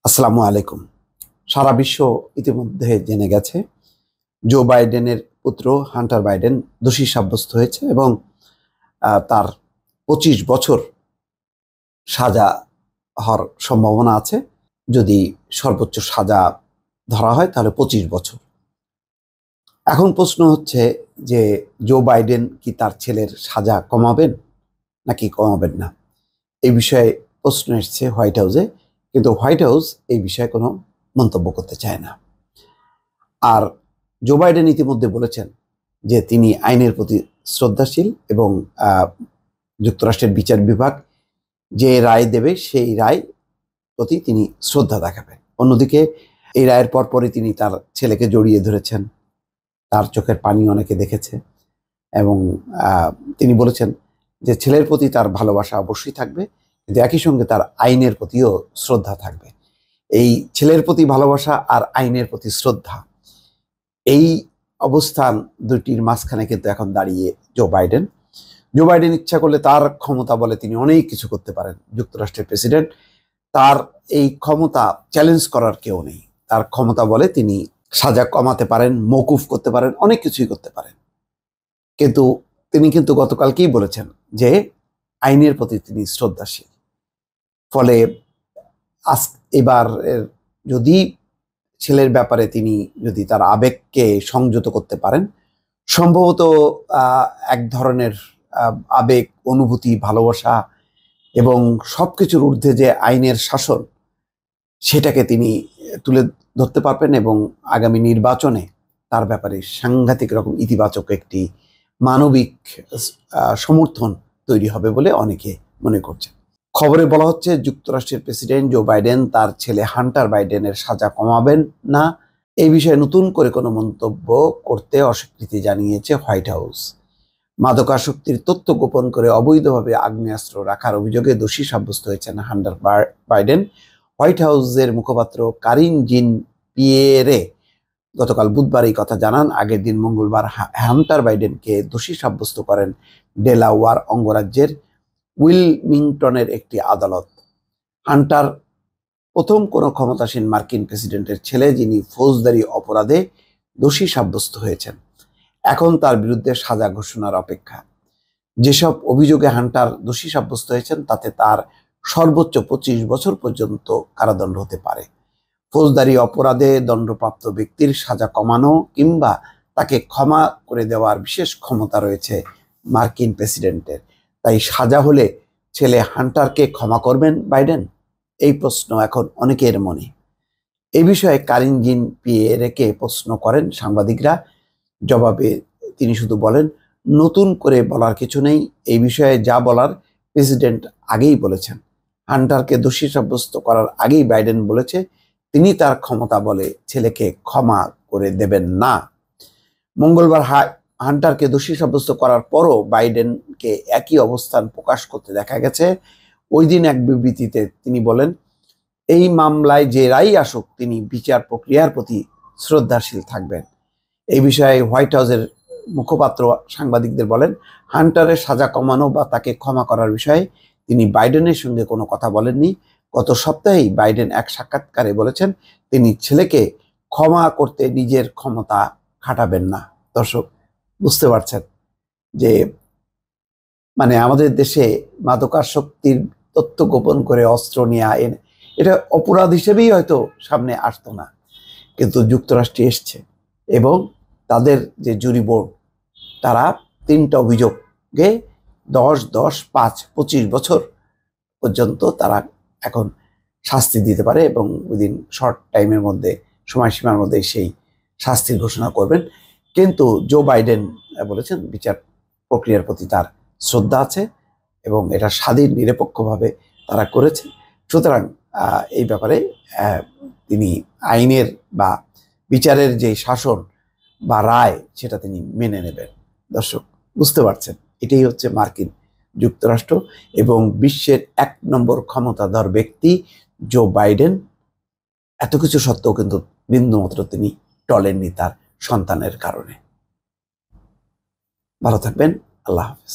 আসসালামু আলাইকুম। সারা বিশ্ব ইতিমধ্যে জেনে গেছে জো বাইডেনের পুত্র হান্টার বাইডেন দোষী সাব্যস্ত হয়েছে এবং তার 25 বছর সাজা হওয়ার সম্ভাবনা আছে। যদি সর্বোচ্চ সাজা ধরা হয় তাহলে 25 বছর। এখন প্রশ্ন হচ্ছে যে জো বাইডেন কি তার ছেলের সাজা কমাবেন নাকি কমাবেন না, এই বিষয়ে প্রশ্ন এসছে হোয়াইট হাউসে, কিন্তু হোয়াইট হাউস এই বিষয়ে কোনো মন্তব্য করতে চায় না। আর জো বাইডেন ইতিমধ্যে বলেছেন যে তিনি আইনের প্রতি শ্রদ্ধাশীল এবং যুক্তরাষ্ট্রের বিচার বিভাগ যে রায় দেবে সেই রায় প্রতি তিনি শ্রদ্ধা দেখাবেন। অন্যদিকে এই রায়ের পরপরই তিনি তার ছেলেকে জড়িয়ে ধরেছেন, তার চোখের পানি অনেকে দেখেছে এবং তিনি বলেছেন যে ছেলের প্রতি তার ভালোবাসা অবশ্যই থাকবে, কিন্তু একই সঙ্গে তার আইনের প্রতিও শ্রদ্ধা থাকবে। এই ছেলের প্রতি ভালোবাসা আর আইনের প্রতি শ্রদ্ধা, এই অবস্থান দুটির মাঝখানে কিন্তু এখন দাঁড়িয়ে জো বাইডেন। জো বাইডেন ইচ্ছা করলে তার ক্ষমতা বলে তিনি অনেক কিছু করতে পারেন। যুক্তরাষ্ট্রের প্রেসিডেন্ট, তার এই ক্ষমতা চ্যালেঞ্জ করার কেউ নেই। তার ক্ষমতা বলে তিনি সাজা কমাতে পারেন, মওকুফ করতে পারেন, অনেক কিছুই করতে পারেন। কিন্তু তিনি কিন্তু গতকালকেই বলেছেন যে আইনের প্রতি তিনি শ্রদ্ধাশীল। ফলে এবার যদি ছেলের ব্যাপারে তিনি যদি তার আবেগকে সংযত করতে পারেন, সম্ভবত এক ধরনের আবেগ, অনুভূতি, ভালোবাসা এবং সবকিছুর ঊর্ধ্বে যে আইনের শাসন, সেটাকে তিনি তুলে ধরতে পারবেন এবং আগামী নির্বাচনে তার ব্যাপারে সাংঘাতিক রকম ইতিবাচক একটি মানবিক সমর্থন তৈরি হবে বলে অনেকে মনে করছেন। খবরে বলা হচ্ছে যুক্তরাষ্ট্রের প্রেসিডেন্ট জো বাইডেন তার ছেলে হান্টার বাইডেনের সাজা কমাবেন না, এই বিষয়ে নতুন করে কোনো মন্তব্য করতে অস্বীকৃতি জানিয়েছে হোয়াইট হাউস। মাদকাসক্তির তথ্য গোপন করে অবৈধভাবে আগ্নেয়াস্ত্র রাখার অভিযোগে দোষী সাব্যস্ত হয়েছেন হান্টার বাইডেন। হোয়াইট হাউসের মুখপাত্র কারিন জিন পিয়েরে গতকাল বুধবার এই কথা জানান। আগের দিন মঙ্গলবার হান্টার বাইডেনকে দোষী সাব্যস্ত করেন ডেলাওয়ার অঙ্গরাজ্যের উইলমিংটনের একটি আদালত। হান্টার প্রথম কোনো ক্ষমতাসীন মার্কিন প্রেসিডেন্টের ছেলে যিনি ফৌজদারি অপরাধে দোষী সাব্যস্ত হয়েছেন। এখন তার বিরুদ্ধে সাজা ঘোষণার অপেক্ষা। যেসব অভিযোগে হান্টার দোষী সাব্যস্ত হয়েছেন তাতে তার সর্বোচ্চ 25 বছর পর্যন্ত কারাদণ্ড হতে পারে। ফৌজদারি অপরাধে দণ্ডপ্রাপ্ত ব্যক্তির সাজা কমানো কিংবা তাকে ক্ষমা করে দেওয়ার বিশেষ ক্ষমতা রয়েছে মার্কিন প্রেসিডেন্টের। তাই সাজা হলে ছেলে হান্টারকে ক্ষমা করবেন বাইডেন, এই প্রশ্ন এখন অনেকের মনে। এই বিষয়ে কারিন জিন পিয়েরেকে প্রশ্ন করেন সাংবাদিকরা। জবাবে তিনি শুধু বলেন, নতুন করে বলার কিছু নেই, এই বিষয়ে যা বলার প্রেসিডেন্ট আগেই বলেছেন। হান্টারকে দোষী সাব্যস্ত করার আগেই বাইডেন বলেছে তিনি তার ক্ষমতা বলে ছেলেকে ক্ষমা করে দেবেন না। মঙ্গলবার হান্টারকে দোষী সাব্যস্ত করার পরও বাইডেনকে একই অবস্থান প্রকাশ করতে দেখা গেছে। ওই দিন এক বিবৃতিতে তিনি বলেন, এই মামলায় যে রায় আসুক তিনি বিচার প্রক্রিয়ার প্রতি শ্রদ্ধাশীল থাকবেন। এই বিষয়ে হোয়াইট হাউসের মুখপাত্র সাংবাদিকদের বলেন, হান্টারের সাজা কমানো বা তাকে ক্ষমা করার বিষয়ে তিনি বাইডেনের সঙ্গে কোনো কথা বলেননি। গত সপ্তাহেই বাইডেন এক সাক্ষাৎকারে বলেছেন তিনি ছেলেকে ক্ষমা করতে নিজের ক্ষমতা খাটাবেন না। দর্শক, বুঝতে পারছেন যে আমাদের দেশে মাদকাসক্তির তথ্য গোপন করে অস্ত্র নিয়ে এটা অপরাধ হিসেবেই হয়তো সামনে আসতো না, কিন্তু যুক্তরাষ্ট্রে এসছে এবং তাদের যে জুরি বোর্ড, তারা 3টা অভিযোগে 10, 10, 5, 25 বছর পর্যন্ত তারা এখন শাস্তি দিতে পারে এবং উইদিন শর্ট টাইমের মধ্যে, সময়সীমার মধ্যে সেই শাস্তির ঘোষণা করবেন। কিন্তু জো বাইডেন বলেছেন বিচার প্রক্রিয়ার প্রতি তার শ্রদ্ধা আছে এবং এটা স্বাধীন নিরপেক্ষভাবে তারা করেছে। সুতরাং এই ব্যাপারে তিনি আইনের বা বিচারের যে শাসন বা রায় সেটা তিনি মেনে নেবেন। দর্শক, বুঝতে পারছেন, এটাই হচ্ছে মার্কিন যুক্তরাষ্ট্র এবং বিশ্বের 1 নম্বর ক্ষমতাধর ব্যক্তি জো বাইডেন। এত কিছু সত্ত্বেও কিন্তু বিন্দুমাত্র তিনি টলেননি তার সন্তানের কারণে। ভালো থাকবেন। আল্লাহ হাফেজ।